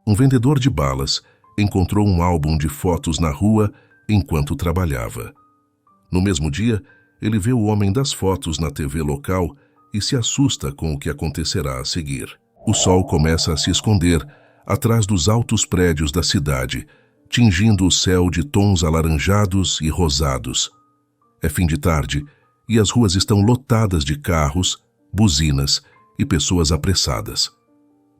Um vendedor de balas encontrou um álbum de fotos na rua enquanto trabalhava. No mesmo dia, ele vê o homem das fotos na TV local e se assusta com o que acontecerá a seguir. O sol começa a se esconder atrás dos altos prédios da cidade, tingindo o céu de tons alaranjados e rosados. É fim de tarde e as ruas estão lotadas de carros, buzinas e pessoas apressadas.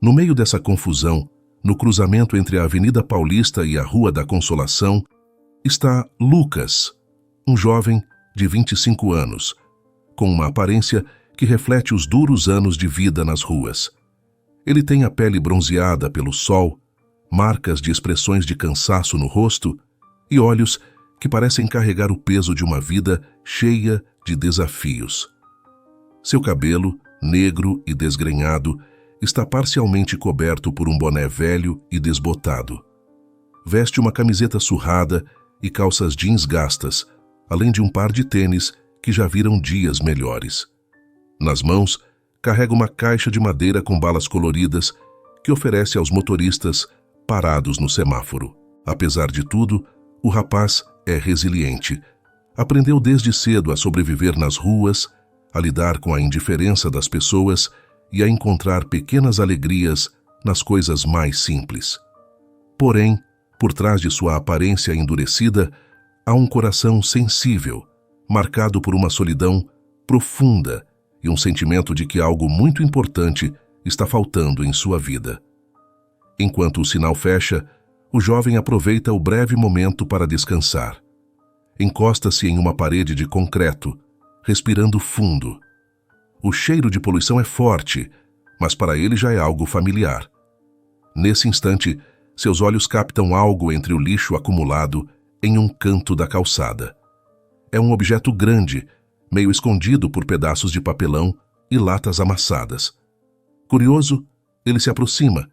No meio dessa confusão, no cruzamento entre a Avenida Paulista e a Rua da Consolação, está Lucas, um jovem de 25 anos, com uma aparência que reflete os duros anos de vida nas ruas. Ele tem a pele bronzeada pelo sol, marcas de expressões de cansaço no rosto e olhos que parecem carregar o peso de uma vida cheia de desafios. Seu cabelo, negro e desgrenhado, está parcialmente coberto por um boné velho e desbotado. Veste uma camiseta surrada e calças jeans gastas, além de um par de tênis que já viram dias melhores. Nas mãos, carrega uma caixa de madeira com balas coloridas que oferece aos motoristas parados no semáforo. Apesar de tudo, o rapaz é resiliente. Aprendeu desde cedo a sobreviver nas ruas, a lidar com a indiferença das pessoas e a encontrar pequenas alegrias nas coisas mais simples. Porém, por trás de sua aparência endurecida, há um coração sensível, marcado por uma solidão profunda e um sentimento de que algo muito importante está faltando em sua vida. Enquanto o sinal fecha, o jovem aproveita o breve momento para descansar. Encosta-se em uma parede de concreto, respirando fundo. O cheiro de poluição é forte, mas para ele já é algo familiar. Nesse instante, seus olhos captam algo entre o lixo acumulado em um canto da calçada. É um objeto grande, meio escondido por pedaços de papelão e latas amassadas. Curioso, ele se aproxima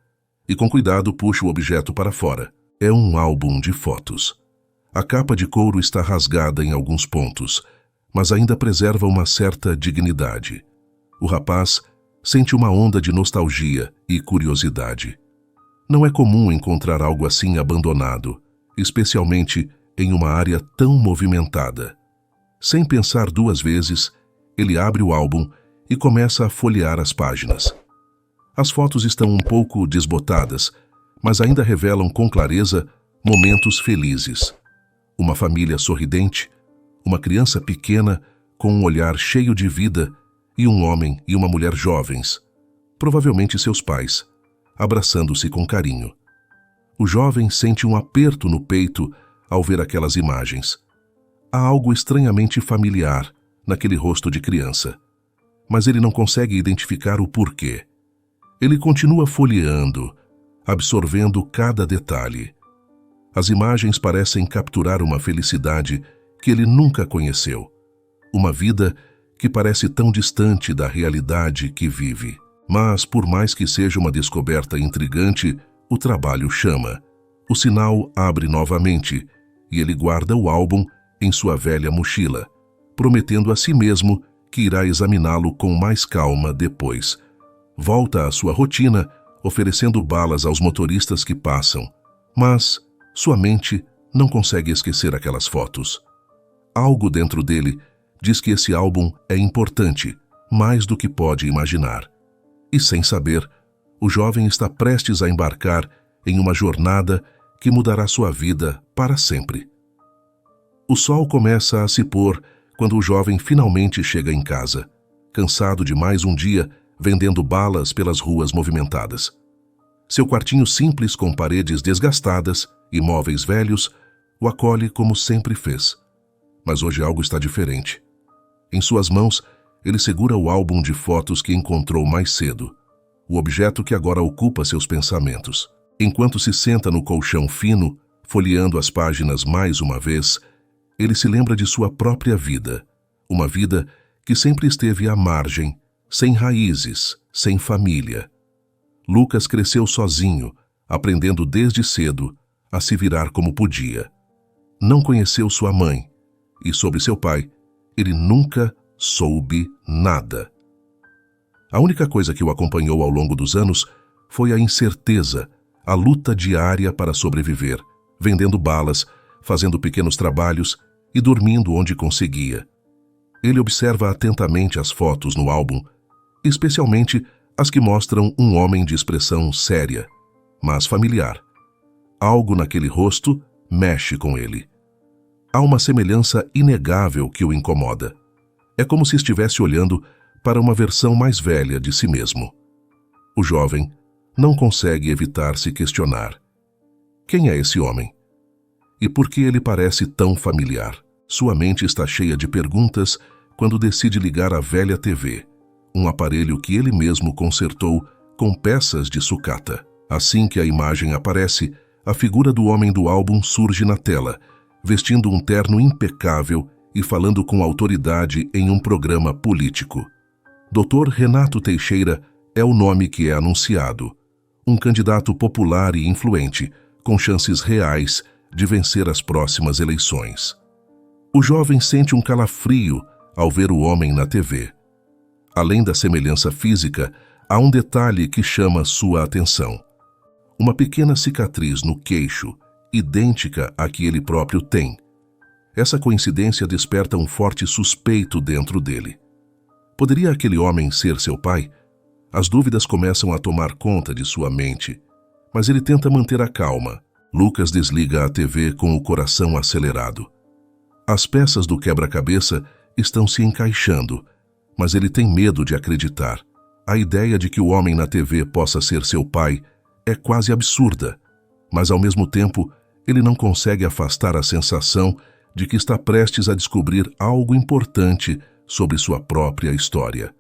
e com cuidado puxa o objeto para fora. É um álbum de fotos. A capa de couro está rasgada em alguns pontos, mas ainda preserva uma certa dignidade. O rapaz sente uma onda de nostalgia e curiosidade. Não é comum encontrar algo assim abandonado, especialmente em uma área tão movimentada. Sem pensar duas vezes, ele abre o álbum e começa a folhear as páginas. As fotos estão um pouco desbotadas, mas ainda revelam com clareza momentos felizes. Uma família sorridente, uma criança pequena com um olhar cheio de vida e um homem e uma mulher jovens, provavelmente seus pais, abraçando-se com carinho. O jovem sente um aperto no peito ao ver aquelas imagens. Há algo estranhamente familiar naquele rosto de criança, mas ele não consegue identificar o porquê. Ele continua folheando, absorvendo cada detalhe. As imagens parecem capturar uma felicidade que ele nunca conheceu, uma vida que parece tão distante da realidade que vive. Mas, por mais que seja uma descoberta intrigante, o trabalho chama. O sinal abre novamente e ele guarda o álbum em sua velha mochila, prometendo a si mesmo que irá examiná-lo com mais calma depois. Volta à sua rotina, oferecendo balas aos motoristas que passam, mas sua mente não consegue esquecer aquelas fotos. Algo dentro dele diz que esse álbum é importante, mais do que pode imaginar. E sem saber, o jovem está prestes a embarcar em uma jornada que mudará sua vida para sempre. O sol começa a se pôr quando o jovem finalmente chega em casa, cansado de mais um dia vendendo balas pelas ruas movimentadas. Seu quartinho simples com paredes desgastadas e móveis velhos o acolhe como sempre fez. Mas hoje algo está diferente. Em suas mãos, ele segura o álbum de fotos que encontrou mais cedo, o objeto que agora ocupa seus pensamentos. Enquanto se senta no colchão fino, folheando as páginas mais uma vez, ele se lembra de sua própria vida, uma vida que sempre esteve à margem, sem raízes, sem família. Lucas cresceu sozinho, aprendendo desde cedo a se virar como podia. Não conheceu sua mãe, e sobre seu pai, ele nunca soube nada. A única coisa que o acompanhou ao longo dos anos foi a incerteza, a luta diária para sobreviver, vendendo balas, fazendo pequenos trabalhos e dormindo onde conseguia. Ele observa atentamente as fotos no álbum, especialmente as que mostram um homem de expressão séria, mas familiar. Algo naquele rosto mexe com ele. Há uma semelhança inegável que o incomoda. É como se estivesse olhando para uma versão mais velha de si mesmo. O jovem não consegue evitar se questionar. Quem é esse homem? E por que ele parece tão familiar? Sua mente está cheia de perguntas quando decide ligar a velha TV, um aparelho que ele mesmo consertou com peças de sucata. Assim que a imagem aparece, a figura do homem do álbum surge na tela, vestindo um terno impecável e falando com autoridade em um programa político. Dr. Renato Teixeira é o nome que é anunciado. Um candidato popular e influente, com chances reais de vencer as próximas eleições. O jovem sente um calafrio ao ver o homem na TV. Além da semelhança física, há um detalhe que chama sua atenção. Uma pequena cicatriz no queixo, idêntica à que ele próprio tem. Essa coincidência desperta um forte suspeito dentro dele. Poderia aquele homem ser seu pai? As dúvidas começam a tomar conta de sua mente, mas ele tenta manter a calma. Lucas desliga a TV com o coração acelerado. As peças do quebra-cabeça estão se encaixando, mas ele tem medo de acreditar. A ideia de que o homem na TV possa ser seu pai é quase absurda, mas ao mesmo tempo ele não consegue afastar a sensação de que está prestes a descobrir algo importante sobre sua própria história.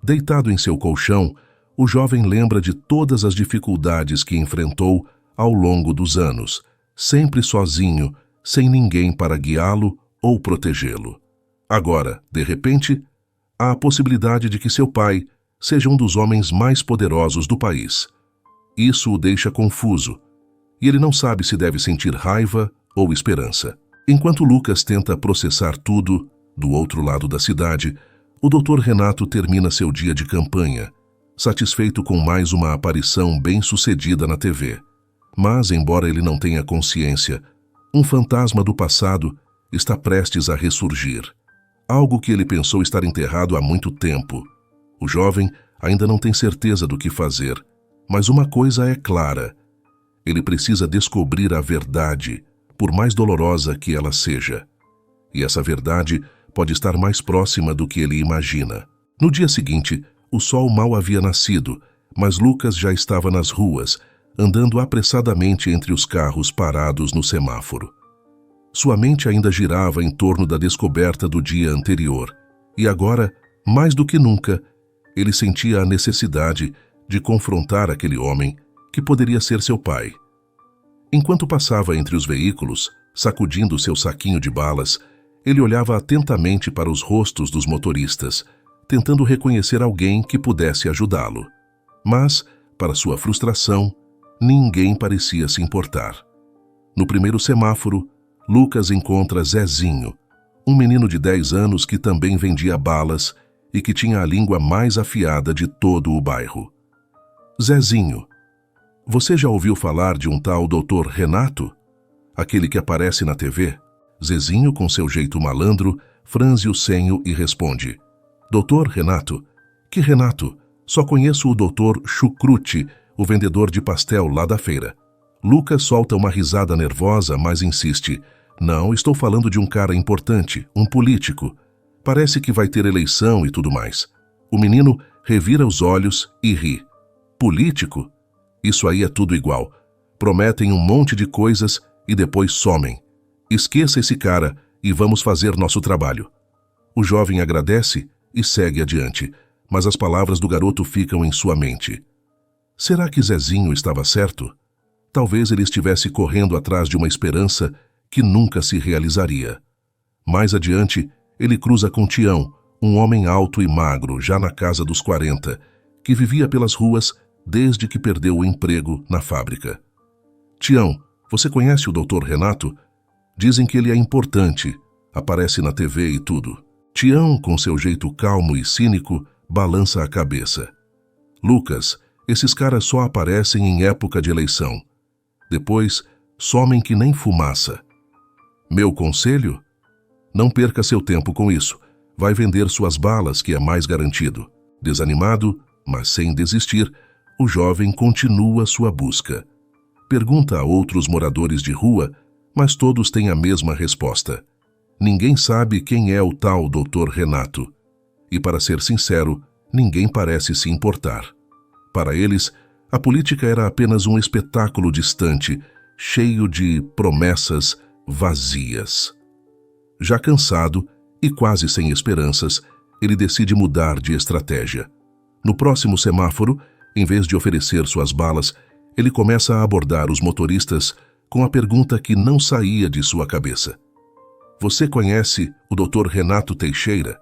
Deitado em seu colchão, o jovem lembra de todas as dificuldades que enfrentou ao longo dos anos, sempre sozinho, sem ninguém para guiá-lo ou protegê-lo. Agora, de repente, há a possibilidade de que seu pai seja um dos homens mais poderosos do país. Isso o deixa confuso, e ele não sabe se deve sentir raiva ou esperança. Enquanto Lucas tenta processar tudo, do outro lado da cidade, o Dr. Renato termina seu dia de campanha, satisfeito com mais uma aparição bem-sucedida na TV. Mas, embora ele não tenha consciência, um fantasma do passado está prestes a ressurgir. Algo que ele pensou estar enterrado há muito tempo. O jovem ainda não tem certeza do que fazer, mas uma coisa é clara. Ele precisa descobrir a verdade, por mais dolorosa que ela seja. E essa verdade pode estar mais próxima do que ele imagina. No dia seguinte, o sol mal havia nascido, mas Lucas já estava nas ruas, andando apressadamente entre os carros parados no semáforo. Sua mente ainda girava em torno da descoberta do dia anterior, e agora, mais do que nunca, ele sentia a necessidade de confrontar aquele homem que poderia ser seu pai. Enquanto passava entre os veículos, sacudindo seu saquinho de balas, ele olhava atentamente para os rostos dos motoristas, tentando reconhecer alguém que pudesse ajudá-lo. Mas, para sua frustração, ninguém parecia se importar. No primeiro semáforo, Lucas encontra Zezinho, um menino de 10 anos que também vendia balas e que tinha a língua mais afiada de todo o bairro. Zezinho, você já ouviu falar de um tal Dr. Renato? Aquele que aparece na TV? Zezinho, com seu jeito malandro, franze o senho e responde: Dr. Renato? Que Renato? Só conheço o Dr. Chucrute, o vendedor de pastel lá da feira. Lucas solta uma risada nervosa, mas insiste: Não, estou falando de um cara importante, um político. Parece que vai ter eleição e tudo mais. O menino revira os olhos e ri. Político? Isso aí é tudo igual. Prometem um monte de coisas e depois somem. Esqueça esse cara e vamos fazer nosso trabalho. O jovem agradece e segue adiante, mas as palavras do garoto ficam em sua mente. Será que Zezinho estava certo? Talvez ele estivesse correndo atrás de uma esperança que nunca se realizaria. Mais adiante, ele cruza com Tião, um homem alto e magro, já na casa dos 40, que vivia pelas ruas desde que perdeu o emprego na fábrica. Tião, você conhece o Dr. Renato? Dizem que ele é importante, aparece na TV e tudo. Tião, com seu jeito calmo e cínico, balança a cabeça. Lucas, Esses caras só aparecem em época de eleição. Depois, somem que nem fumaça. Meu conselho? Não perca seu tempo com isso. Vai vender suas balas, que é mais garantido. Desanimado, mas sem desistir, o jovem continua sua busca. Pergunta a outros moradores de rua, mas todos têm a mesma resposta. Ninguém sabe quem é o tal Dr. Renato. E, para ser sincero, ninguém parece se importar. Para eles, a política era apenas um espetáculo distante, cheio de promessas vazias. Já cansado e quase sem esperanças, ele decide mudar de estratégia. No próximo semáforo, em vez de oferecer suas balas, ele começa a abordar os motoristas com a pergunta que não saía de sua cabeça. Você conhece o Dr. Renato Teixeira?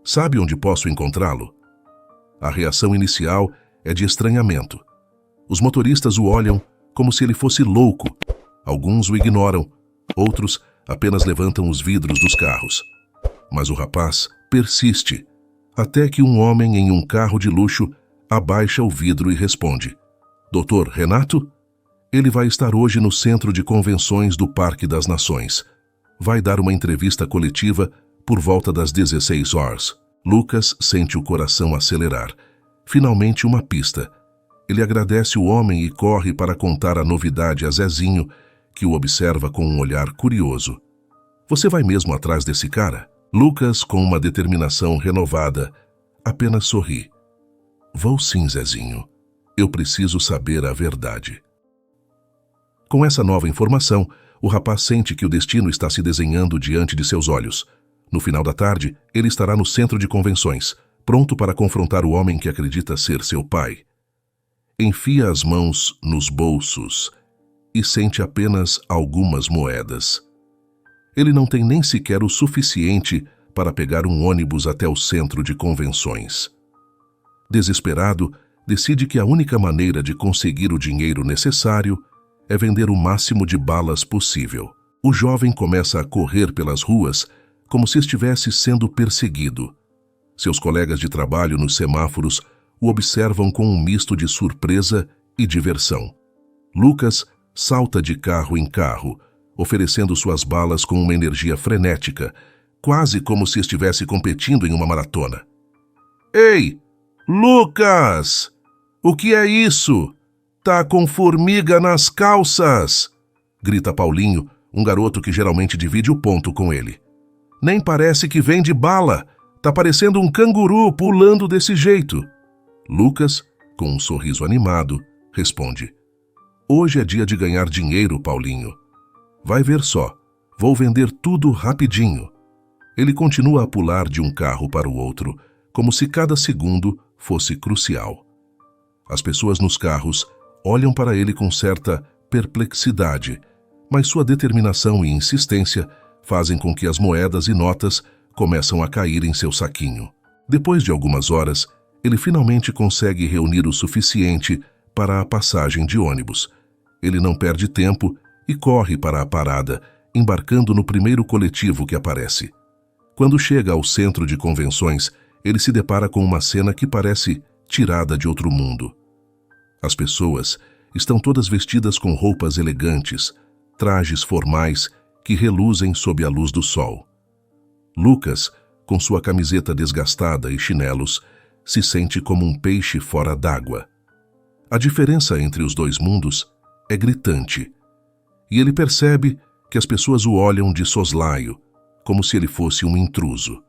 Sabe onde posso encontrá-lo? A reação inicial é de estranhamento. Os motoristas o olham como se ele fosse louco. Alguns o ignoram, outros apenas levantam os vidros dos carros. Mas o rapaz persiste, até que um homem em um carro de luxo abaixa o vidro e responde: Dr. Renato? Ele vai estar hoje no Centro de Convenções do Parque das Nações. Vai dar uma entrevista coletiva por volta das 16 horas. Lucas sente o coração acelerar. Finalmente uma pista. Ele agradece o homem e corre para contar a novidade a Zezinho, que o observa com um olhar curioso. Você vai mesmo atrás desse cara? Lucas, com uma determinação renovada, apenas sorri. Vou sim, Zezinho. Eu preciso saber a verdade. Com essa nova informação, o rapaz sente que o destino está se desenhando diante de seus olhos. No final da tarde, ele estará no centro de convenções, pronto para confrontar o homem que acredita ser seu pai. Enfia as mãos nos bolsos e sente apenas algumas moedas. Ele não tem nem sequer o suficiente para pegar um ônibus até o centro de convenções. Desesperado, decide que a única maneira de conseguir o dinheiro necessário é vender o máximo de balas possível. O jovem começa a correr pelas ruas como se estivesse sendo perseguido. Seus colegas de trabalho nos semáforos o observam com um misto de surpresa e diversão. Lucas salta de carro em carro, oferecendo suas balas com uma energia frenética, quase como se estivesse competindo em uma maratona. Ei, Lucas! O que é isso? Tá com formiga nas calças! Grita Paulinho, um garoto que geralmente divide o ponto com ele. Nem parece que vende bala. Tá parecendo um canguru pulando desse jeito. Lucas, com um sorriso animado, responde: Hoje é dia de ganhar dinheiro, Paulinho. Vai ver só, vou vender tudo rapidinho. Ele continua a pular de um carro para o outro, como se cada segundo fosse crucial. As pessoas nos carros olham para ele com certa perplexidade, mas sua determinação e insistência fazem com que as moedas e notas começam a cair em seu saquinho. Depois de algumas horas, ele finalmente consegue reunir o suficiente para a passagem de ônibus. Ele não perde tempo e corre para a parada, embarcando no primeiro coletivo que aparece. Quando chega ao centro de convenções, ele se depara com uma cena que parece tirada de outro mundo. As pessoas estão todas vestidas com roupas elegantes, trajes formais que reluzem sob a luz do sol. Lucas, com sua camiseta desgastada e chinelos, se sente como um peixe fora d'água. A diferença entre os dois mundos é gritante, e ele percebe que as pessoas o olham de soslaio, como se ele fosse um intruso.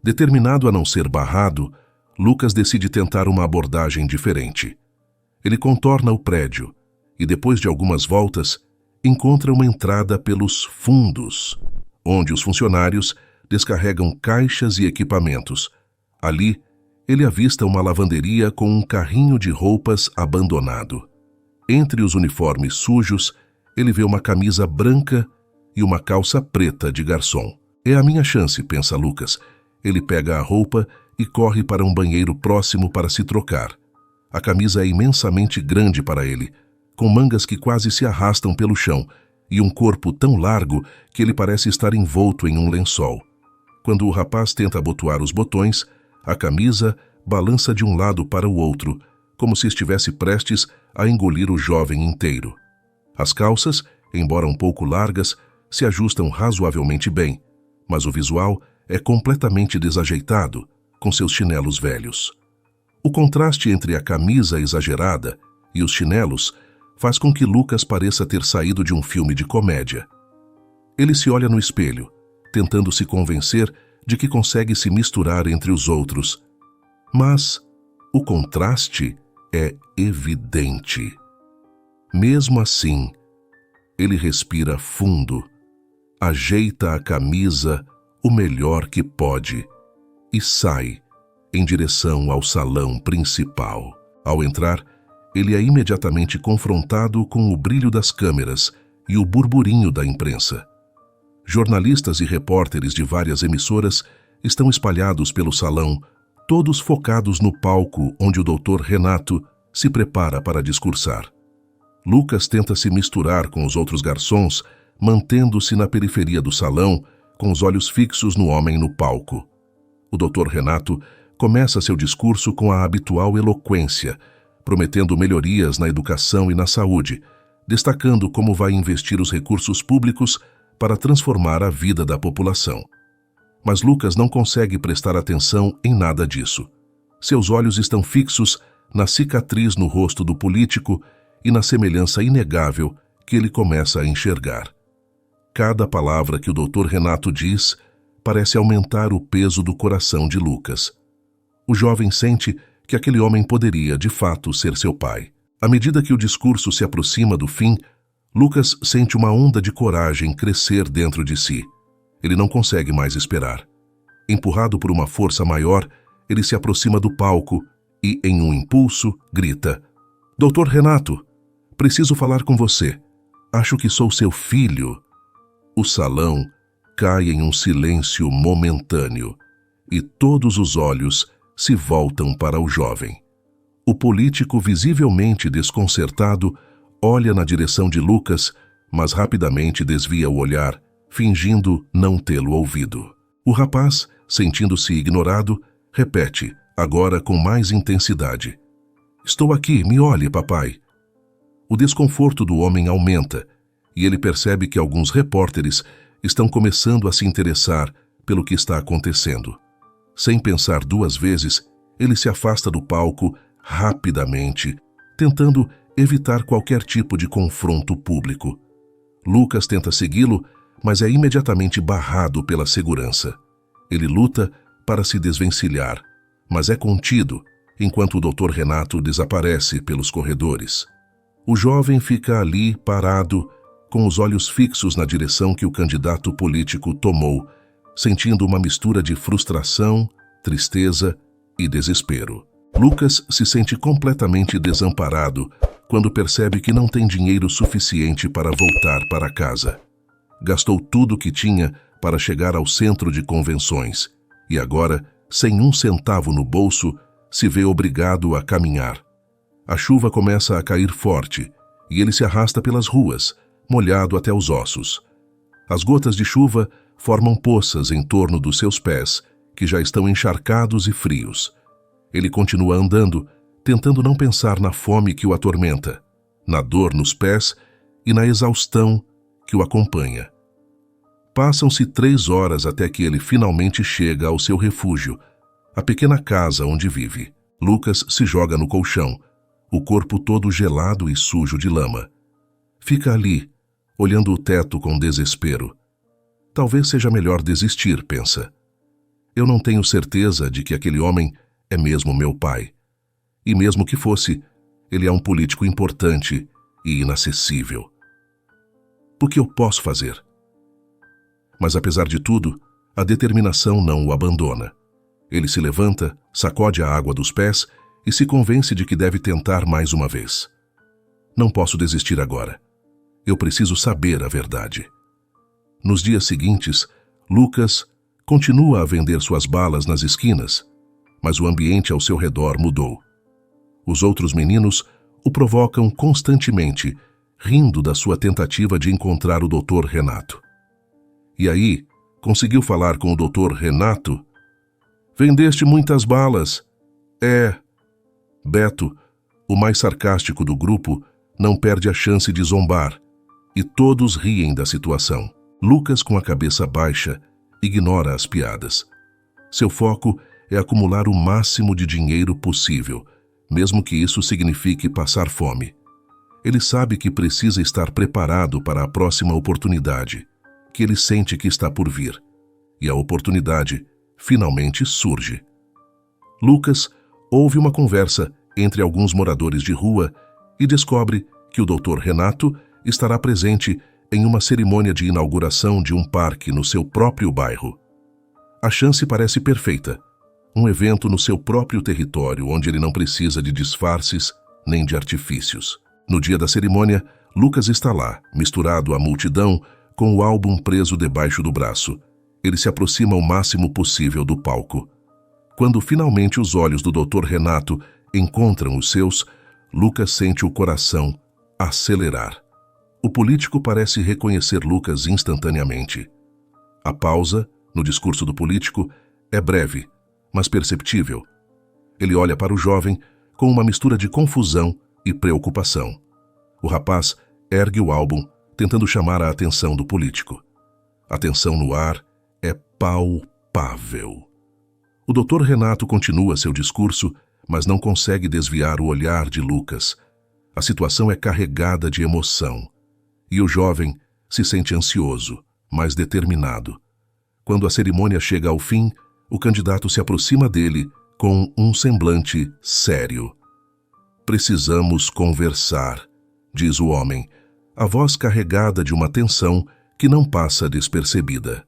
Determinado a não ser barrado, Lucas decide tentar uma abordagem diferente. Ele contorna o prédio e, depois de algumas voltas, encontra uma entrada pelos fundos, onde os funcionários descarregam caixas e equipamentos. Ali, ele avista uma lavanderia com um carrinho de roupas abandonado. Entre os uniformes sujos, ele vê uma camisa branca e uma calça preta de garçom. É a minha chance, pensa Lucas. Ele pega a roupa e corre para um banheiro próximo para se trocar. A camisa é imensamente grande para ele, com mangas que quase se arrastam pelo chão e um corpo tão largo que ele parece estar envolto em um lençol. Quando o rapaz tenta abotoar os botões, a camisa balança de um lado para o outro, como se estivesse prestes a engolir o jovem inteiro. As calças, embora um pouco largas, se ajustam razoavelmente bem, mas o visual é completamente desajeitado, com seus chinelos velhos. O contraste entre a camisa exagerada e os chinelos faz com que Lucas pareça ter saído de um filme de comédia. Ele se olha no espelho, tentando se convencer de que consegue se misturar entre os outros. Mas o contraste é evidente. Mesmo assim, ele respira fundo, ajeita a camisa o melhor que pode e sai em direção ao salão principal. Ao entrar, ele é imediatamente confrontado com o brilho das câmeras e o burburinho da imprensa. Jornalistas e repórteres de várias emissoras estão espalhados pelo salão, todos focados no palco onde o Dr. Renato se prepara para discursar. Lucas tenta se misturar com os outros garçons, mantendo-se na periferia do salão, com os olhos fixos no homem no palco. O Dr. Renato começa seu discurso com a habitual eloquência, prometendo melhorias na educação e na saúde, destacando como vai investir os recursos públicos para transformar a vida da população. Mas Lucas não consegue prestar atenção em nada disso. Seus olhos estão fixos na cicatriz no rosto do político e na semelhança inegável que ele começa a enxergar. Cada palavra que o Dr. Renato diz parece aumentar o peso do coração de Lucas. O jovem sente que aquele homem poderia, de fato, ser seu pai. À medida que o discurso se aproxima do fim, Lucas sente uma onda de coragem crescer dentro de si. Ele não consegue mais esperar. Empurrado por uma força maior, ele se aproxima do palco e, em um impulso, grita: "Dr. Renato, preciso falar com você. Acho que sou seu filho." O salão cai em um silêncio momentâneo e todos os olhos se voltam para o jovem. O político, visivelmente desconcertado, olha na direção de Lucas, mas rapidamente desvia o olhar, fingindo não tê-lo ouvido. O rapaz, sentindo-se ignorado, repete, agora com mais intensidade: "Estou aqui, me olhe, papai." O desconforto do homem aumenta e ele percebe que alguns repórteres estão começando a se interessar pelo que está acontecendo. Sem pensar duas vezes, ele se afasta do palco rapidamente, tentando evitar qualquer tipo de confronto público. Lucas tenta segui-lo, mas é imediatamente barrado pela segurança. Ele luta para se desvencilhar, mas é contido enquanto o Dr. Renato desaparece pelos corredores. O jovem fica ali parado, com os olhos fixos na direção que o candidato político tomou, sentindo uma mistura de frustração, tristeza e desespero. Lucas se sente completamente desamparado quando percebe que não tem dinheiro suficiente para voltar para casa. Gastou tudo o que tinha para chegar ao centro de convenções e agora, sem um centavo no bolso, se vê obrigado a caminhar. A chuva começa a cair forte e ele se arrasta pelas ruas, molhado até os ossos. As gotas de chuva formam poças em torno dos seus pés, que já estão encharcados e frios. Ele continua andando, tentando não pensar na fome que o atormenta, na dor nos pés e na exaustão que o acompanha. Passam-se 3 horas até que ele finalmente chega ao seu refúgio, a pequena casa onde vive. Lucas se joga no colchão, o corpo todo gelado e sujo de lama. Fica ali, olhando o teto com desespero. Talvez seja melhor desistir, pensa. Eu não tenho certeza de que aquele homem é mesmo meu pai. E mesmo que fosse, ele é um político importante e inacessível. O que eu posso fazer? Mas apesar de tudo, a determinação não o abandona. Ele se levanta, sacode a água dos pés e se convence de que deve tentar mais uma vez. Não posso desistir agora. Eu preciso saber a verdade. Nos dias seguintes, Lucas continua a vender suas balas nas esquinas, mas o ambiente ao seu redor mudou. Os outros meninos o provocam constantemente, rindo da sua tentativa de encontrar o Dr. Renato. E aí, conseguiu falar com o Dr. Renato? "Vendeste muitas balas." "É." "Beto, O mais sarcástico do grupo não perde a chance de zombar, e todos riem da situação. Lucas, com a cabeça baixa, ignora as piadas. Seu foco é acumular o máximo de dinheiro possível, mesmo que isso signifique passar fome. Ele sabe que precisa estar preparado para a próxima oportunidade, que ele sente que está por vir. E a oportunidade finalmente surge. Lucas ouve uma conversa entre alguns moradores de rua e descobre que o Dr. Renato estará presente em uma cerimônia de inauguração de um parque no seu próprio bairro. A chance parece perfeita. Um evento no seu próprio território, onde ele não precisa de disfarces nem de artifícios. No dia da cerimônia, Lucas está lá, misturado à multidão, com o álbum preso debaixo do braço. Ele se aproxima o máximo possível do palco. Quando finalmente os olhos do Dr. Renato encontram os seus, Lucas sente o coração acelerar. O político parece reconhecer Lucas instantaneamente. A pausa, no discurso do político, é breve, mas perceptível. Ele olha para o jovem com uma mistura de confusão e preocupação. O rapaz ergue o álbum, tentando chamar a atenção do político. A tensão no ar é palpável. O Dr. Renato continua seu discurso, mas não consegue desviar o olhar de Lucas. A situação é carregada de emoção. E o jovem se sente ansioso, mas determinado. Quando a cerimônia chega ao fim, o candidato se aproxima dele com um semblante sério. "Precisamos conversar", diz o homem, a voz carregada de uma tensão que não passa despercebida.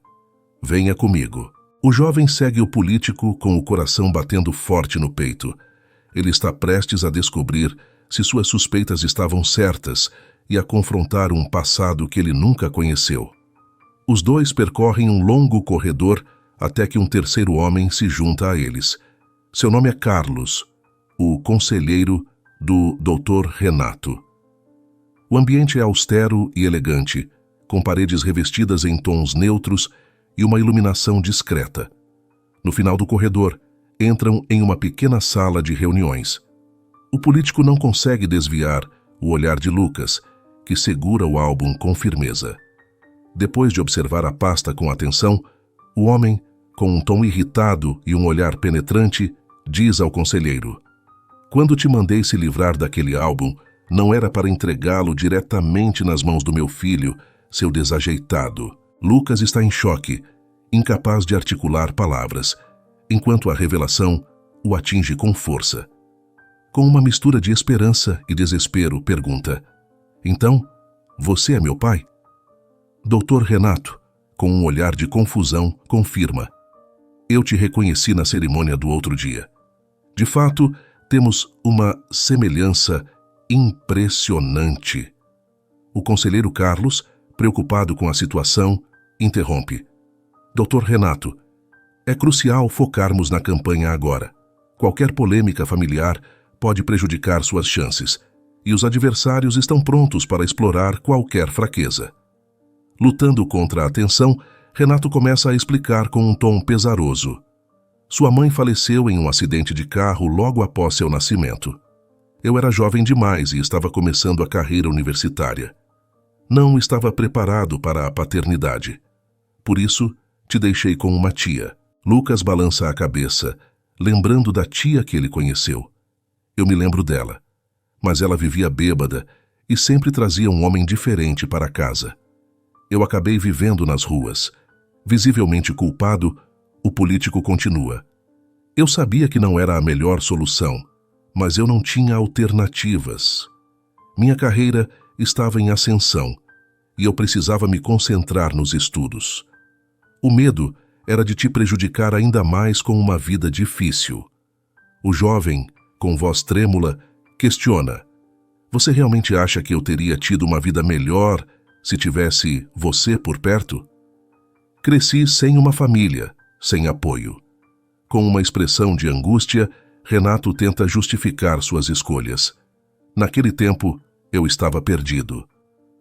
"Venha comigo." O jovem segue o político com o coração batendo forte no peito. Ele está prestes a descobrir se suas suspeitas estavam certas e a confrontar um passado que ele nunca conheceu. Os dois percorrem um longo corredor até que um terceiro homem se junta a eles. Seu nome é Carlos, o conselheiro do Dr. Renato. O ambiente é austero e elegante, com paredes revestidas em tons neutros e uma iluminação discreta. No final do corredor, entram em uma pequena sala de reuniões. O político não consegue desviar o olhar de Lucas, que segura o álbum com firmeza. Depois de observar a pasta com atenção, o homem, com um tom irritado e um olhar penetrante, diz ao conselheiro: "Quando te mandei se livrar daquele álbum, não era para entregá-lo diretamente nas mãos do meu filho, seu desajeitado." Lucas está em choque, incapaz de articular palavras, enquanto a revelação o atinge com força. Com uma mistura de esperança e desespero, pergunta: "Então, você é meu pai?" Dr. Renato, com um olhar de confusão, confirma: "Eu te reconheci na cerimônia do outro dia. De fato, temos uma semelhança impressionante." O conselheiro Carlos, preocupado com a situação, interrompe: "Dr. Renato, é crucial focarmos na campanha agora. Qualquer polêmica familiar pode prejudicar suas chances, e os adversários estão prontos para explorar qualquer fraqueza." Lutando contra a tensão, Renato começa a explicar com um tom pesaroso. Sua mãe faleceu em um acidente de carro logo após seu nascimento. Eu era jovem demais e estava começando a carreira universitária. Não estava preparado para a paternidade. Por isso, te deixei com uma tia. Lucas balança a cabeça, lembrando da tia que ele conheceu. Eu me lembro dela, mas ela vivia bêbada e sempre trazia um homem diferente para casa. Eu acabei vivendo nas ruas. Visivelmente culpado, o político continua: "Eu sabia que não era a melhor solução, mas eu não tinha alternativas. Minha carreira estava em ascensão e eu precisava me concentrar nos estudos. O medo era de te prejudicar ainda mais com uma vida difícil." O jovem, com voz trêmula, questiona: "Você realmente acha que eu teria tido uma vida melhor se tivesse você por perto?" "Cresci sem uma família, sem apoio." Com uma expressão de angústia, Renato tenta justificar suas escolhas. "Naquele tempo, eu estava perdido.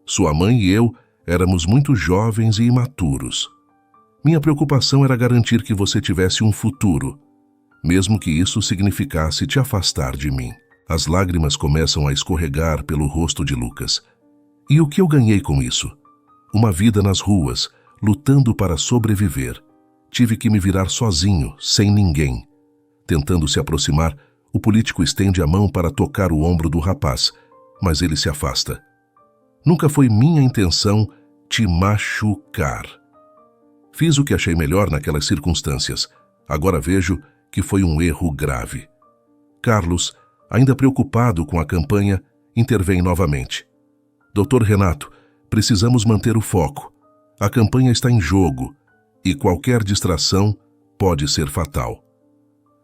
Sua mãe e eu éramos muito jovens e imaturos. Minha preocupação era garantir que você tivesse um futuro, mesmo que isso significasse te afastar de mim." As lágrimas começam a escorregar pelo rosto de Lucas. E o que eu ganhei com isso? Uma vida nas ruas, lutando para sobreviver. Tive que me virar sozinho, sem ninguém. Tentando se aproximar, o político estende a mão para tocar o ombro do rapaz, mas ele se afasta. Nunca foi minha intenção te machucar. Fiz o que achei melhor naquelas circunstâncias. Agora vejo que foi um erro grave. Carlos, ainda preocupado com a campanha, intervém novamente. Dr. Renato, precisamos manter o foco. A campanha está em jogo e qualquer distração pode ser fatal.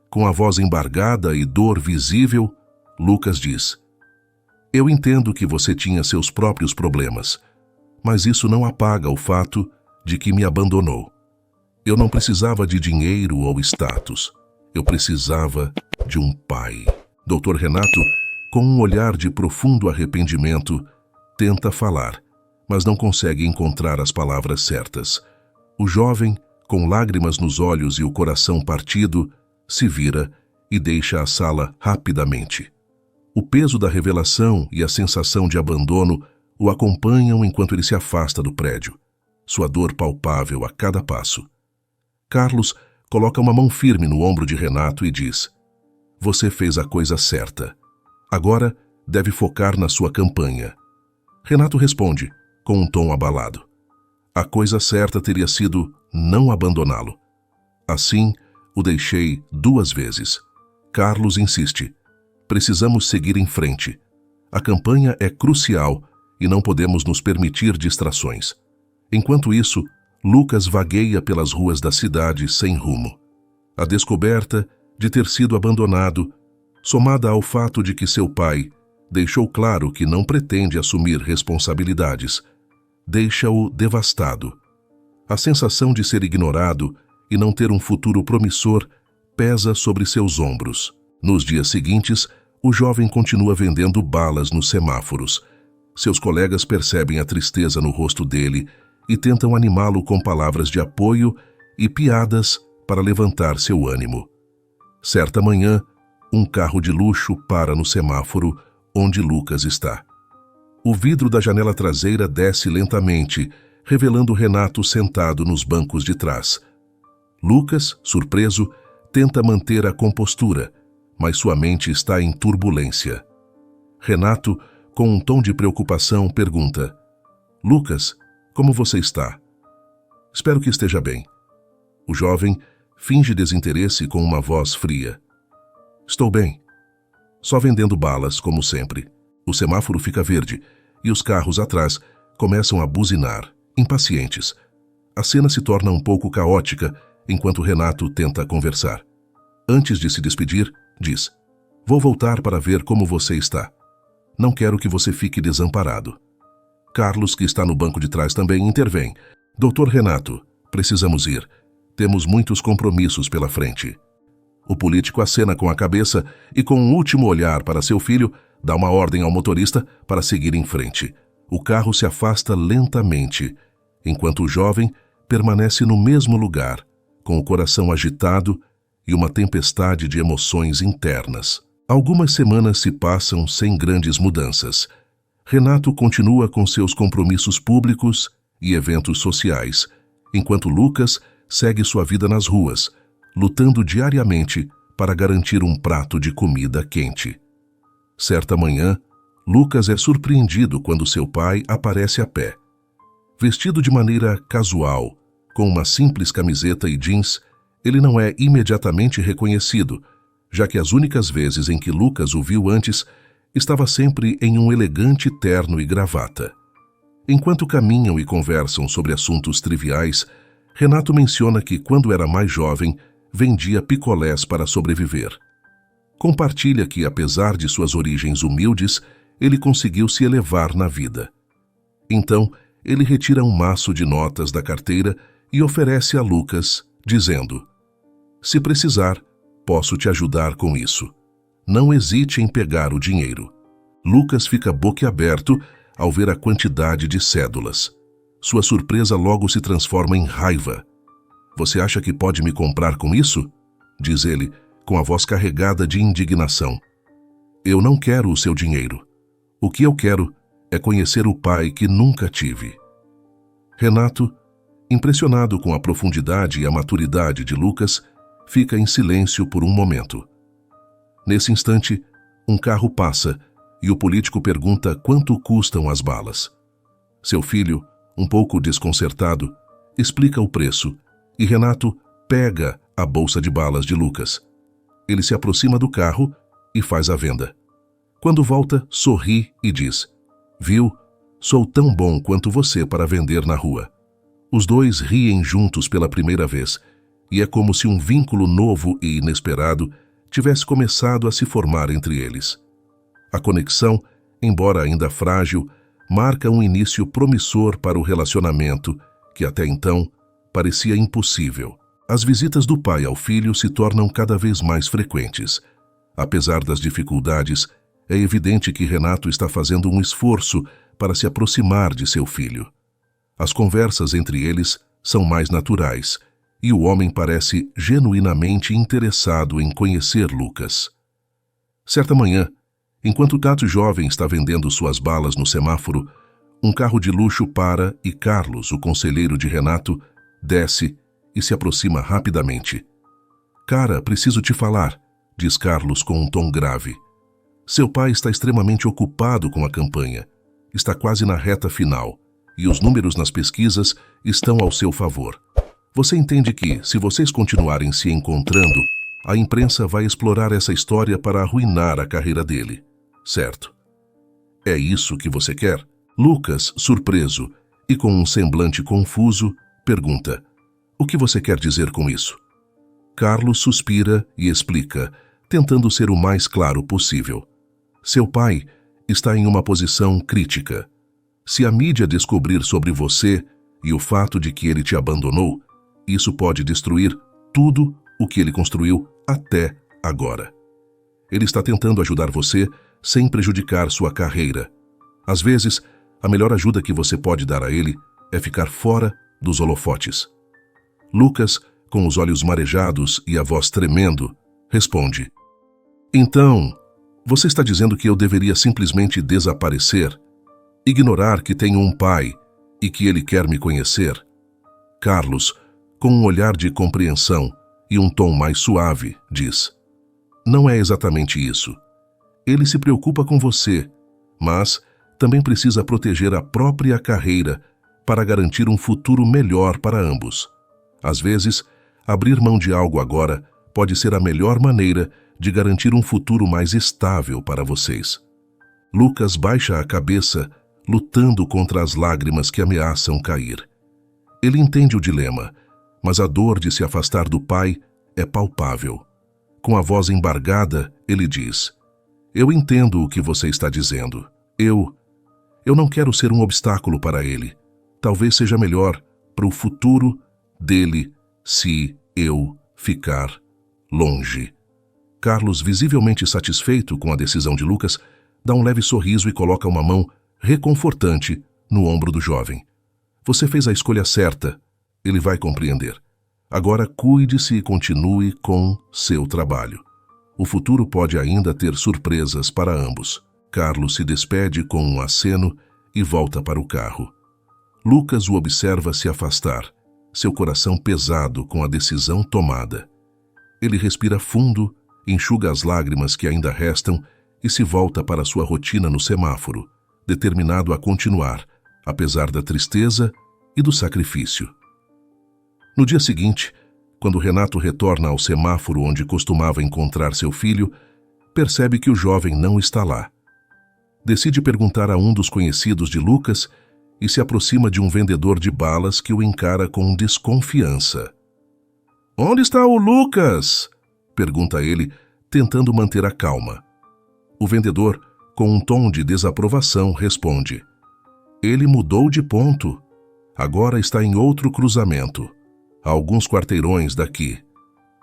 Com a voz embargada e dor visível, Lucas diz: Eu entendo que você tinha seus próprios problemas, mas isso não apaga o fato de que me abandonou. Eu não precisava de dinheiro ou status. Eu precisava de um pai. Dr. Renato, com um olhar de profundo arrependimento, tenta falar, mas não consegue encontrar as palavras certas. O jovem, com lágrimas nos olhos e o coração partido, se vira e deixa a sala rapidamente. O peso da revelação e a sensação de abandono o acompanham enquanto ele se afasta do prédio, sua dor palpável a cada passo. Carlos coloca uma mão firme no ombro de Renato e diz: Você fez a coisa certa. Agora deve focar na sua campanha. Renato responde, com um tom abalado: A coisa certa teria sido não abandoná-lo. Assim, o deixei 2 vezes. Carlos insiste: Precisamos seguir em frente. A campanha é crucial e não podemos nos permitir distrações. Enquanto isso, Lucas vagueia pelas ruas da cidade sem rumo. A descoberta de ter sido abandonado, somada ao fato de que seu pai deixou claro que não pretende assumir responsabilidades, deixa-o devastado. A sensação de ser ignorado e não ter um futuro promissor pesa sobre seus ombros. Nos dias seguintes, o jovem continua vendendo balas nos semáforos. Seus colegas percebem a tristeza no rosto dele e tentam animá-lo com palavras de apoio e piadas para levantar seu ânimo. Certa manhã, um carro de luxo para no semáforo onde Lucas está. O vidro da janela traseira desce lentamente, revelando Renato sentado nos bancos de trás. Lucas, surpreso, tenta manter a compostura, mas sua mente está em turbulência. Renato, com um tom de preocupação, pergunta: Lucas, como você está? Espero que esteja bem. O jovem finge desinteresse com uma voz fria. Estou bem. Só vendendo balas, como sempre. O semáforo fica verde e os carros atrás começam a buzinar, impacientes. A cena se torna um pouco caótica enquanto Renato tenta conversar. Antes de se despedir, diz: Vou voltar para ver como você está. Não quero que você fique desamparado. Carlos, que está no banco de trás, também intervém. Dr. Renato, precisamos ir. Temos muitos compromissos pela frente. O político acena com a cabeça e, com um último olhar para seu filho, dá uma ordem ao motorista para seguir em frente. O carro se afasta lentamente, enquanto o jovem permanece no mesmo lugar, com o coração agitado e uma tempestade de emoções internas. Algumas semanas se passam sem grandes mudanças. Renato continua com seus compromissos públicos e eventos sociais, enquanto Lucas segue sua vida nas ruas, lutando diariamente para garantir um prato de comida quente. Certa manhã, Lucas é surpreendido quando seu pai aparece a pé. Vestido de maneira casual, com uma simples camiseta e jeans, ele não é imediatamente reconhecido, já que as únicas vezes em que Lucas o viu antes, estava sempre em um elegante terno e gravata. Enquanto caminham e conversam sobre assuntos triviais, Renato menciona que, quando era mais jovem, vendia picolés para sobreviver. Compartilha que, apesar de suas origens humildes, ele conseguiu se elevar na vida. Então, ele retira um maço de notas da carteira e oferece a Lucas, dizendo: Se precisar, posso te ajudar com isso. Não hesite em pegar o dinheiro. Lucas fica boquiaberto ao ver a quantidade de cédulas. Sua surpresa logo se transforma em raiva. Você acha que pode me comprar com isso? Diz ele, com a voz carregada de indignação. Eu não quero o seu dinheiro. O que eu quero é conhecer o pai que nunca tive. Renato, impressionado com a profundidade e a maturidade de Lucas, fica em silêncio por um momento. Nesse instante, um carro passa e o político pergunta quanto custam as balas. Seu filho, um pouco desconcertado, explica o preço e Renato pega a bolsa de balas de Lucas. Ele se aproxima do carro e faz a venda. Quando volta, sorri e diz: "Viu? Sou tão bom quanto você para vender na rua." Os dois riem juntos pela primeira vez, e é como se um vínculo novo e inesperado tivesse começado a se formar entre eles. A conexão, embora ainda frágil, marca um início promissor para o relacionamento que até então parecia impossível. As visitas do pai ao filho se tornam cada vez mais frequentes. Apesar das dificuldades, é evidente que Renato está fazendo um esforço para se aproximar de seu filho. As conversas entre eles são mais naturais, e o homem parece genuinamente interessado em conhecer Lucas. Certa manhã, enquanto o gato jovem está vendendo suas balas no semáforo, um carro de luxo para e Carlos, o conselheiro de Renato, desce e se aproxima rapidamente. "Cara, preciso te falar", diz Carlos com um tom grave. Seu pai está extremamente ocupado com a campanha. Está quase na reta final, e os números nas pesquisas estão ao seu favor. Você entende que, se vocês continuarem se encontrando, a imprensa vai explorar essa história para arruinar a carreira dele, certo? É isso que você quer? Lucas, surpreso e com um semblante confuso, pergunta: "O que você quer dizer com isso?" Carlos suspira e explica, tentando ser o mais claro possível. Seu pai está em uma posição crítica. Se a mídia descobrir sobre você e o fato de que ele te abandonou, isso pode destruir tudo o que ele construiu até agora. Ele está tentando ajudar você sem prejudicar sua carreira. Às vezes, a melhor ajuda que você pode dar a ele é ficar fora dos holofotes. Lucas, com os olhos marejados e a voz tremendo, responde: "Então, você está dizendo que eu deveria simplesmente desaparecer? Ignorar que tenho um pai e que ele quer me conhecer?" Carlos, com um olhar de compreensão e um tom mais suave, diz: "Não é exatamente isso. Ele se preocupa com você, mas também precisa proteger a própria carreira para garantir um futuro melhor para ambos. Às vezes, abrir mão de algo agora pode ser a melhor maneira de garantir um futuro mais estável para vocês." Lucas baixa a cabeça, lutando contra as lágrimas que ameaçam cair. Ele entende o dilema, mas a dor de se afastar do pai é palpável. Com a voz embargada, ele diz: "Eu entendo o que você está dizendo. Eu não quero ser um obstáculo para ele. Talvez seja melhor para o futuro dele se eu ficar longe." Carlos, visivelmente satisfeito com a decisão de Lucas, dá um leve sorriso e coloca uma mão reconfortante no ombro do jovem. "Você fez a escolha certa. Ele vai compreender. Agora cuide-se e continue com seu trabalho. O futuro pode ainda ter surpresas para ambos." Carlos se despede com um aceno e volta para o carro. Lucas o observa se afastar, seu coração pesado com a decisão tomada. Ele respira fundo, enxuga as lágrimas que ainda restam e se volta para sua rotina no semáforo, determinado a continuar, apesar da tristeza e do sacrifício. No dia seguinte, quando Renato retorna ao semáforo onde costumava encontrar seu filho, percebe que o jovem não está lá. Decide perguntar a um dos conhecidos de Lucas e se aproxima de um vendedor de balas que o encara com desconfiança. "Onde está o Lucas?" pergunta ele, tentando manter a calma. O vendedor, com um tom de desaprovação, responde: "Ele mudou de ponto. Agora está em outro cruzamento, a alguns quarteirões daqui.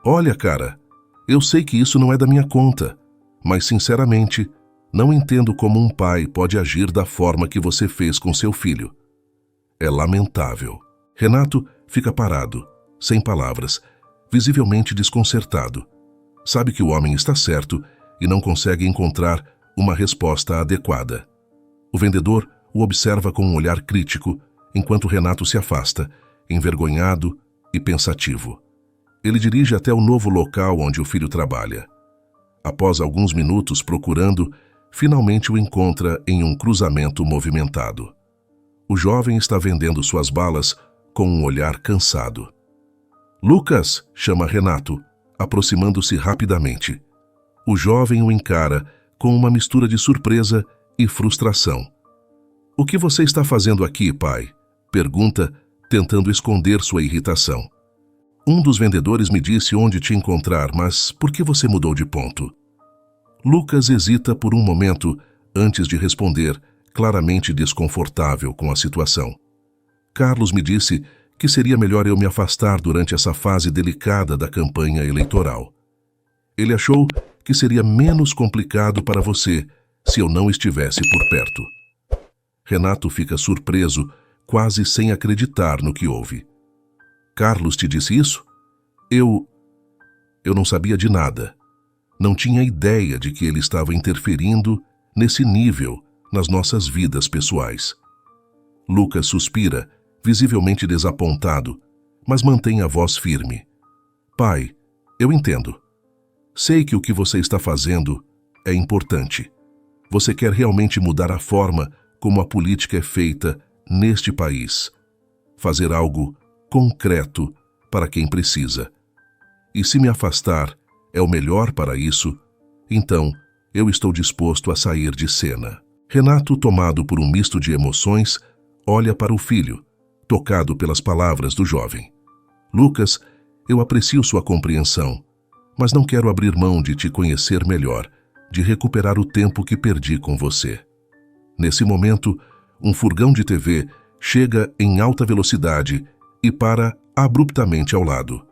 Olha, cara, eu sei que isso não é da minha conta, mas, sinceramente, não entendo como um pai pode agir da forma que você fez com seu filho. É lamentável." Renato fica parado, sem palavras, visivelmente desconcertado. Sabe que o homem está certo e não consegue encontrar uma resposta adequada. O vendedor o observa com um olhar crítico, enquanto Renato se afasta, envergonhado e pensativo. Ele dirige até o novo local onde o filho trabalha. Após alguns minutos procurando, finalmente o encontra em um cruzamento movimentado. O jovem está vendendo suas balas com um olhar cansado. "Lucas!" chama Renato, aproximando-se rapidamente. O jovem o encara com uma mistura de surpresa e frustração. "O que você está fazendo aqui, pai?" pergunta, tentando esconder sua irritação. "Um dos vendedores me disse onde te encontrar, mas por que você mudou de ponto?" Lucas hesita por um momento antes de responder, claramente desconfortável com a situação. "Carlos me disse que seria melhor eu me afastar durante essa fase delicada da campanha eleitoral. Ele achou que seria menos complicado para você se eu não estivesse por perto." Renato fica surpreso, quase sem acreditar no que ouve. "Carlos te disse isso? Eu não sabia de nada. Não tinha ideia de que ele estava interferindo nesse nível nas nossas vidas pessoais." Lucas suspira, visivelmente desapontado, mas mantém a voz firme. "Pai, eu entendo. Sei que o que você está fazendo é importante. Você quer realmente mudar a forma como a política é feita neste país. Fazer algo concreto para quem precisa. E se me afastar é o melhor para isso, então eu estou disposto a sair de cena." Renato, tomado por um misto de emoções, olha para o filho, tocado pelas palavras do jovem. "Lucas, eu aprecio sua compreensão, mas não quero abrir mão de te conhecer melhor, de recuperar o tempo que perdi com você." Nesse momento, um furgão de TV chega em alta velocidade e para abruptamente ao lado.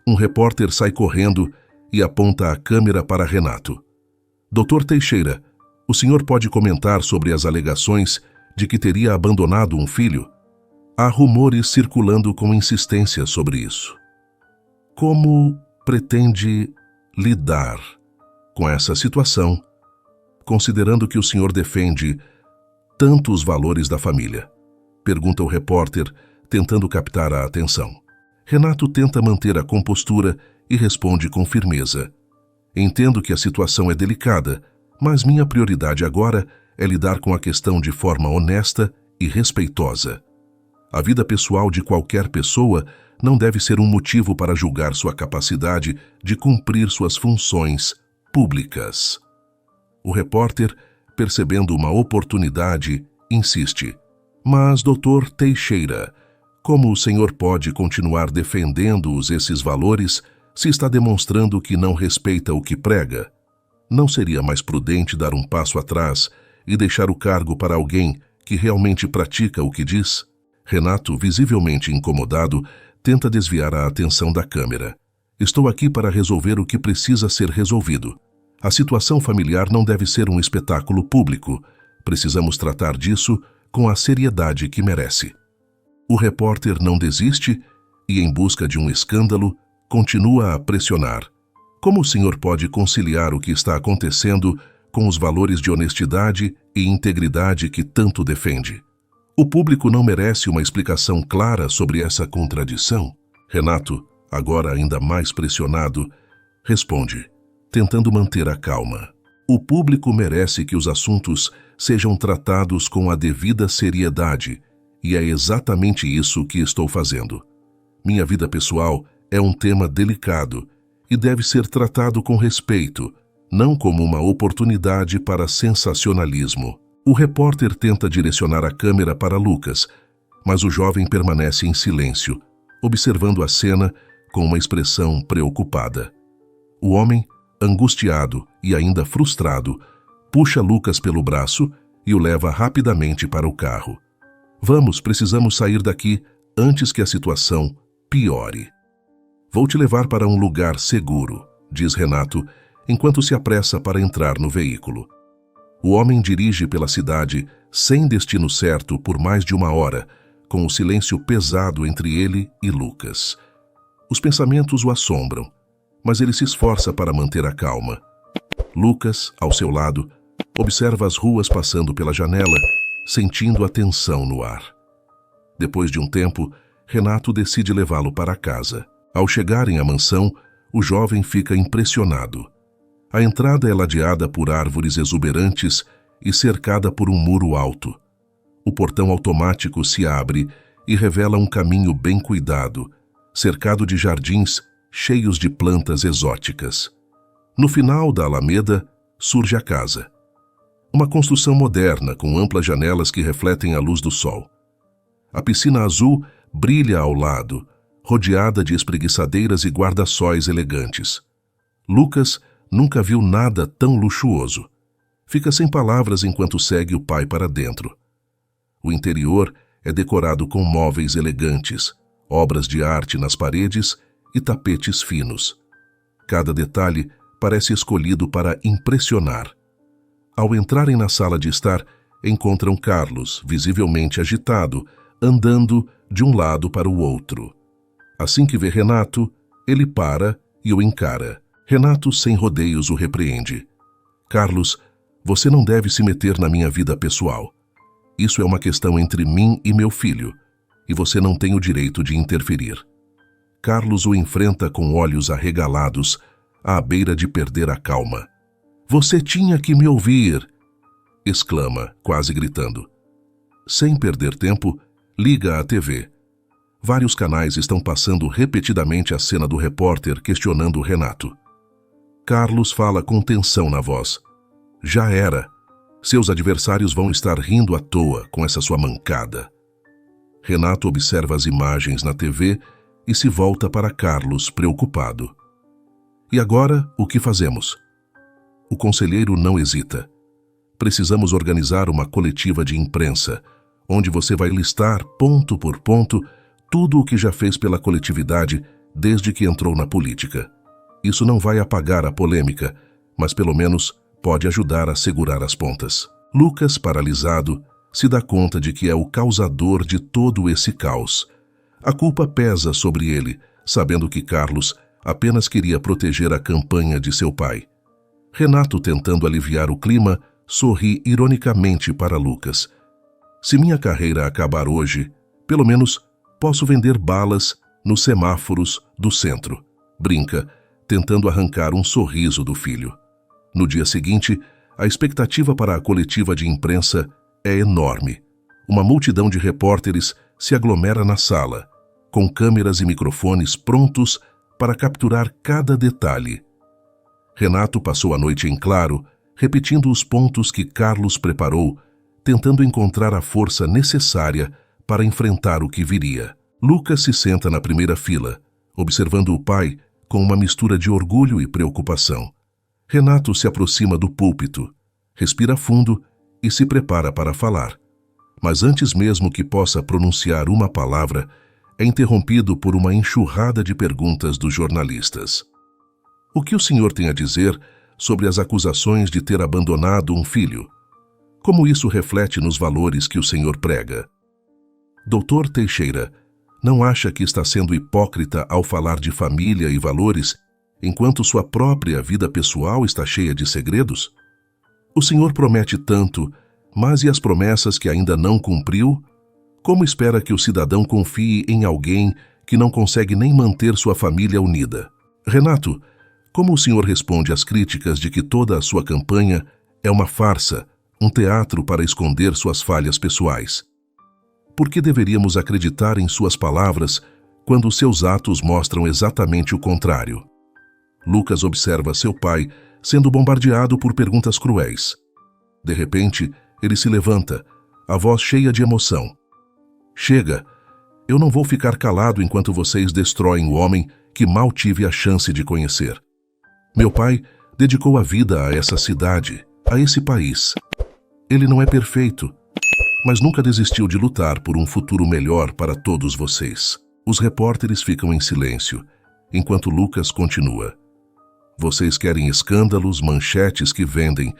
Um repórter sai correndo e aponta a câmera para Renato. "Dr. Teixeira, o senhor pode comentar sobre as alegações de que teria abandonado um filho? Há rumores circulando com insistência sobre isso. Como pretende lidar com essa situação, considerando que o senhor defende tanto os valores da família?" pergunta o repórter, tentando captar a atenção. Renato tenta manter a compostura e responde com firmeza. "Entendo que a situação é delicada, mas minha prioridade agora é lidar com a questão de forma honesta e respeitosa. A vida pessoal de qualquer pessoa não deve ser um motivo para julgar sua capacidade de cumprir suas funções públicas." O repórter, percebendo uma oportunidade, insiste. "Mas, Dr. Teixeira, como o senhor pode continuar defendendo esses valores se está demonstrando que não respeita o que prega? Não seria mais prudente dar um passo atrás e deixar o cargo para alguém que realmente pratica o que diz?" Renato, visivelmente incomodado, tenta desviar a atenção da câmera. "Estou aqui para resolver o que precisa ser resolvido. A situação familiar não deve ser um espetáculo público. Precisamos tratar disso com a seriedade que merece." O repórter não desiste e, em busca de um escândalo, continua a pressionar. "Como o senhor pode conciliar o que está acontecendo com os valores de honestidade e integridade que tanto defende? O público não merece uma explicação clara sobre essa contradição?" Renato, agora ainda mais pressionado, responde, tentando manter a calma. "O público merece que os assuntos sejam tratados com a devida seriedade, e é exatamente isso que estou fazendo. Minha vida pessoal é um tema delicado e deve ser tratado com respeito, não como uma oportunidade para sensacionalismo." O repórter tenta direcionar a câmera para Lucas, mas o jovem permanece em silêncio, observando a cena com uma expressão preocupada. O homem, angustiado e ainda frustrado, puxa Lucas pelo braço e o leva rapidamente para o carro. "Vamos, precisamos sair daqui antes que a situação piore." "Vou te levar para um lugar seguro", diz Renato, enquanto se apressa para entrar no veículo. O homem dirige pela cidade sem destino certo por mais de 1 hora, com o silêncio pesado entre ele e Lucas. Os pensamentos o assombram, mas ele se esforça para manter a calma. Lucas, ao seu lado, Observa as ruas passando pela janela, sentindo a tensão no ar. Depois de um tempo, Renato decide levá-lo para casa. Ao chegarem à mansão, o jovem fica impressionado. A entrada é ladeada por árvores exuberantes e cercada por um muro alto. O portão automático se abre e revela um caminho bem cuidado, cercado de jardins cheios de plantas exóticas. No final da alameda, surge a casa. Uma construção moderna com amplas janelas que refletem a luz do sol. A piscina azul brilha ao lado, rodeada de espreguiçadeiras e guarda-sóis elegantes. Lucas nunca viu nada tão luxuoso. Fica sem palavras enquanto segue o pai para dentro. O interior é decorado com móveis elegantes, obras de arte nas paredes e tapetes finos. Cada detalhe parece escolhido para impressionar. Ao entrarem na sala de estar, encontram Carlos, visivelmente agitado, andando de um lado para o outro. Assim que vê Renato, ele para e o encara. Renato, sem rodeios, o repreende. Carlos, você não deve se meter na minha vida pessoal. Isso é uma questão entre mim e meu filho, e você não tem o direito de interferir. Carlos o enfrenta com olhos arregalados, à beira de perder a calma. Você tinha que me ouvir! Exclama, quase gritando. Sem perder tempo, liga à TV. Vários canais estão passando repetidamente a cena do repórter questionando Renato. Carlos fala com tensão na voz. Já era. Seus adversários vão estar rindo à toa com essa sua mancada. Renato observa as imagens na TV e se volta para Carlos, preocupado. E agora, o que fazemos? O conselheiro não hesita. Precisamos organizar uma coletiva de imprensa, onde você vai listar, ponto por ponto, tudo o que já fez pela coletividade desde que entrou na política. Isso não vai apagar a polêmica, mas pelo menos pode ajudar a segurar as pontas. Lucas, paralisado, se dá conta de que é o causador de todo esse caos. A culpa pesa sobre ele, sabendo que Carlos apenas queria proteger a campanha de seu pai. Renato, tentando aliviar o clima, sorri ironicamente para Lucas. Se minha carreira acabar hoje, pelo menos posso vender balas nos semáforos do centro. Brinca, tentando arrancar um sorriso do filho. No dia seguinte, a expectativa para a coletiva de imprensa é enorme. Uma multidão de repórteres se aglomera na sala, com câmeras e microfones prontos para capturar cada detalhe. Renato passou a noite em claro, repetindo os pontos que Carlos preparou, tentando encontrar a força necessária para enfrentar o que viria. Lucas se senta na primeira fila, observando o pai com uma mistura de orgulho e preocupação. Renato se aproxima do púlpito, respira fundo e se prepara para falar. Mas antes mesmo que possa pronunciar uma palavra, é interrompido por uma enxurrada de perguntas dos jornalistas. O que o senhor tem a dizer sobre as acusações de ter abandonado um filho? Como isso reflete nos valores que o senhor prega? Doutor Teixeira, não acha que está sendo hipócrita ao falar de família e valores, enquanto sua própria vida pessoal está cheia de segredos? O senhor promete tanto, mas e as promessas que ainda não cumpriu? Como espera que o cidadão confie em alguém que não consegue nem manter sua família unida? Renato, como o senhor responde às críticas de que toda a sua campanha é uma farsa, um teatro para esconder suas falhas pessoais? Por que deveríamos acreditar em suas palavras quando seus atos mostram exatamente o contrário? Lucas observa seu pai sendo bombardeado por perguntas cruéis. De repente, ele se levanta, a voz cheia de emoção. Chega! Eu não vou ficar calado enquanto vocês destroem o homem que mal tive a chance de conhecer. Meu pai dedicou a vida a essa cidade, a esse país. Ele não é perfeito, mas nunca desistiu de lutar por um futuro melhor para todos vocês. Os repórteres ficam em silêncio, enquanto Lucas continua. Vocês querem escândalos, manchetes que vendem,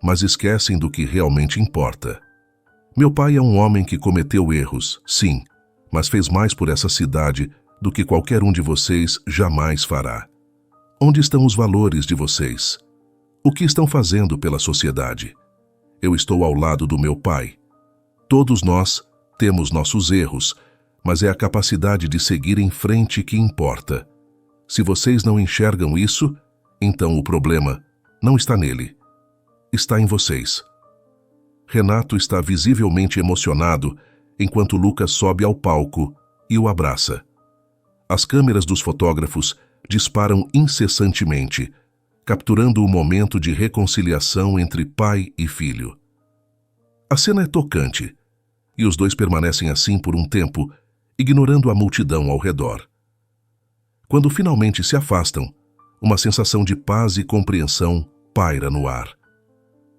mas esquecem do que realmente importa. Meu pai é um homem que cometeu erros, sim, mas fez mais por essa cidade do que qualquer um de vocês jamais fará. Onde estão os valores de vocês? O que estão fazendo pela sociedade? Eu estou ao lado do meu pai. Todos nós temos nossos erros, mas é a capacidade de seguir em frente que importa. Se vocês não enxergam isso, então o problema não está nele. Está em vocês. Renato está visivelmente emocionado enquanto Lucas sobe ao palco e o abraça. As câmeras dos fotógrafos disparam incessantemente, capturando o momento de reconciliação entre pai e filho. A cena é tocante, e os dois permanecem assim por um tempo, ignorando a multidão ao redor. Quando finalmente se afastam, uma sensação de paz e compreensão paira no ar.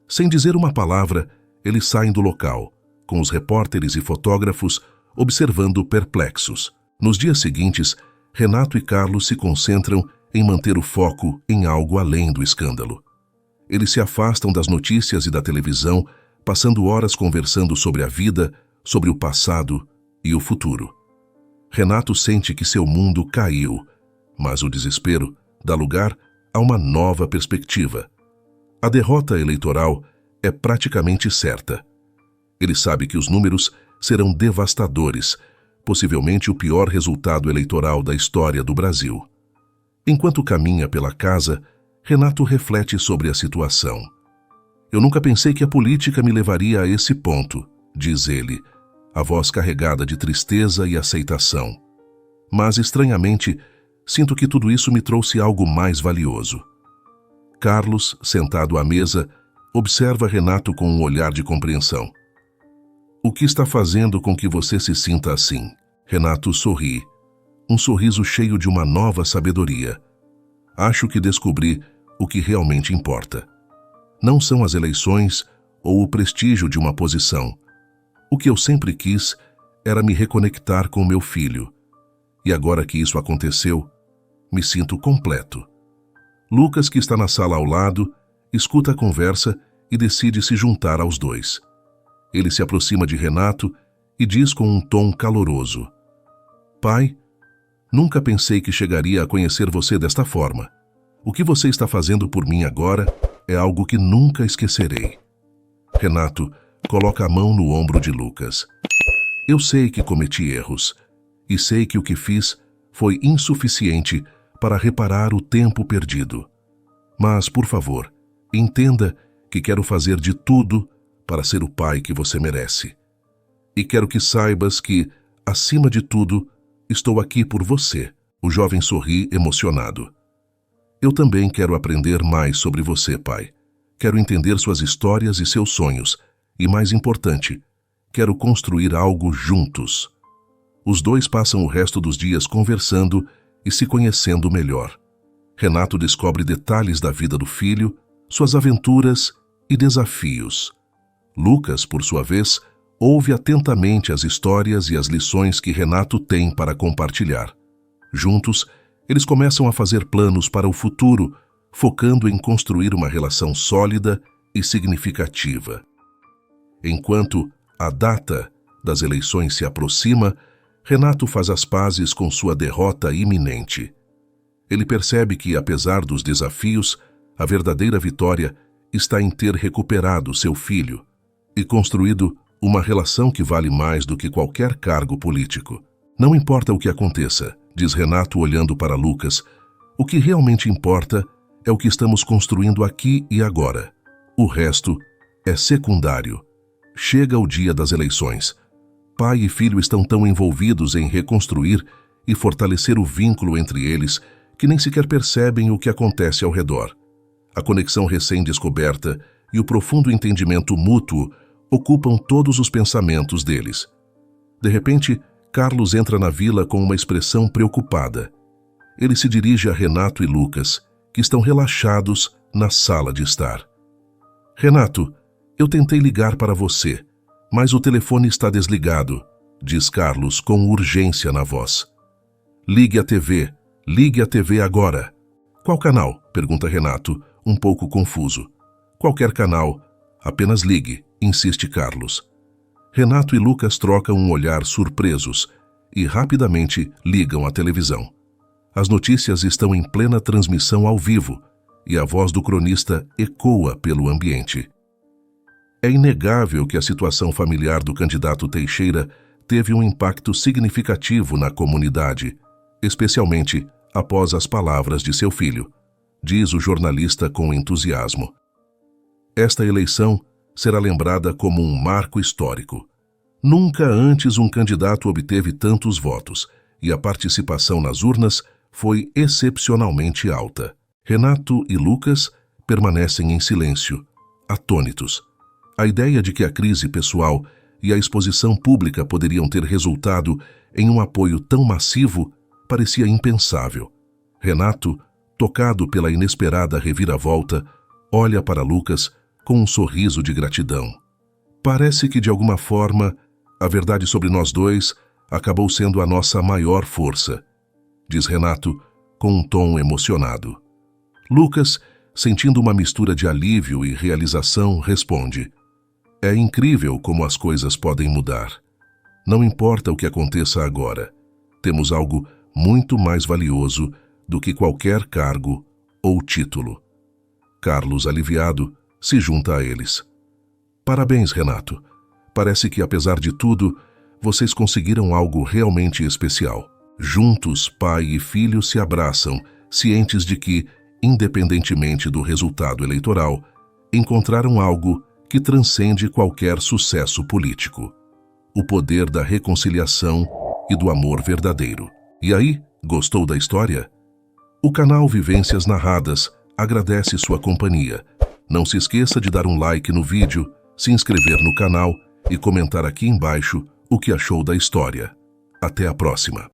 Sem dizer uma palavra, eles saem do local, com os repórteres e fotógrafos observando perplexos. Nos dias seguintes, Renato e Carlos se concentram em manter o foco em algo além do escândalo. Eles se afastam das notícias e da televisão, passando horas conversando sobre a vida, sobre o passado e o futuro. Renato sente que seu mundo caiu, mas o desespero dá lugar a uma nova perspectiva. A derrota eleitoral é praticamente certa. Ele sabe que os números serão devastadores, possivelmente o pior resultado eleitoral da história do Brasil. Enquanto caminha pela casa, Renato reflete sobre a situação. Eu nunca pensei que a política me levaria a esse ponto, diz ele, a voz carregada de tristeza e aceitação. Mas, estranhamente, sinto que tudo isso me trouxe algo mais valioso. Carlos, sentado à mesa, observa Renato com um olhar de compreensão. O que está fazendo com que você se sinta assim? Renato sorri, um sorriso cheio de uma nova sabedoria. Acho que descobri o que realmente importa. Não são as eleições ou o prestígio de uma posição. O que eu sempre quis era me reconectar com meu filho. E agora que isso aconteceu, me sinto completo. Lucas, que está na sala ao lado, escuta a conversa e decide se juntar aos dois. Ele se aproxima de Renato e diz com um tom caloroso: Pai, nunca pensei que chegaria a conhecer você desta forma. O que você está fazendo por mim agora é algo que nunca esquecerei. Renato coloca a mão no ombro de Lucas. Eu sei que cometi erros, e sei que o que fiz foi insuficiente para reparar o tempo perdido. Mas, por favor, entenda que quero fazer de tudo para ser o pai que você merece. E quero que saibas que, acima de tudo, estou aqui por você. O jovem sorri emocionado. Eu também quero aprender mais sobre você, pai. Quero entender suas histórias e seus sonhos. E, mais importante, quero construir algo juntos. Os dois passam o resto dos dias conversando e se conhecendo melhor. Renato descobre detalhes da vida do filho, suas aventuras e desafios. Lucas, por sua vez, ouve atentamente as histórias e as lições que Renato tem para compartilhar. Juntos, eles começam a fazer planos para o futuro, focando em construir uma relação sólida e significativa. Enquanto a data das eleições se aproxima, Renato faz as pazes com sua derrota iminente. Ele percebe que, apesar dos desafios, a verdadeira vitória está em ter recuperado seu filho e construído uma relação que vale mais do que qualquer cargo político. Não importa o que aconteça, diz Renato olhando para Lucas, o que realmente importa é o que estamos construindo aqui e agora. O resto é secundário. Chega o dia das eleições. Pai e filho estão tão envolvidos em reconstruir e fortalecer o vínculo entre eles que nem sequer percebem o que acontece ao redor. A conexão recém-descoberta e o profundo entendimento mútuo ocupam todos os pensamentos deles. De repente, Carlos entra na vila com uma expressão preocupada. Ele se dirige a Renato e Lucas, que estão relaxados na sala de estar. Renato, eu tentei ligar para você, mas o telefone está desligado, diz Carlos com urgência na voz. Ligue a TV agora. Qual canal? Pergunta Renato, um pouco confuso. Qualquer canal, apenas ligue, insiste Carlos. Renato e Lucas trocam um olhar surpresos e rapidamente ligam a televisão. As notícias estão em plena transmissão ao vivo e a voz do cronista ecoa pelo ambiente. É inegável que a situação familiar do candidato Teixeira teve um impacto significativo na comunidade, especialmente após as palavras de seu filho, diz o jornalista com entusiasmo. Esta eleição será lembrada como um marco histórico. Nunca antes um candidato obteve tantos votos e a participação nas urnas foi excepcionalmente alta. Renato e Lucas permanecem em silêncio, atônitos. A ideia de que a crise pessoal e a exposição pública poderiam ter resultado em um apoio tão massivo parecia impensável. Renato, tocado pela inesperada reviravolta, olha para Lucas com um sorriso de gratidão. Parece que, de alguma forma, a verdade sobre nós dois acabou sendo a nossa maior força, diz Renato com um tom emocionado. Lucas, sentindo uma mistura de alívio e realização, responde: é incrível como as coisas podem mudar. Não importa o que aconteça agora, temos algo muito mais valioso do que qualquer cargo ou título. Carlos, aliviado, se junta a eles. Parabéns, Renato. Parece que, apesar de tudo, vocês conseguiram algo realmente especial. Juntos, pai e filho se abraçam, cientes de que, independentemente do resultado eleitoral, encontraram algo que transcende qualquer sucesso político: o poder da reconciliação e do amor verdadeiro. E aí, gostou da história? O canal Vivências Narradas agradece sua companhia. Não se esqueça de dar um like no vídeo, se inscrever no canal e comentar aqui embaixo o que achou da história. Até a próxima!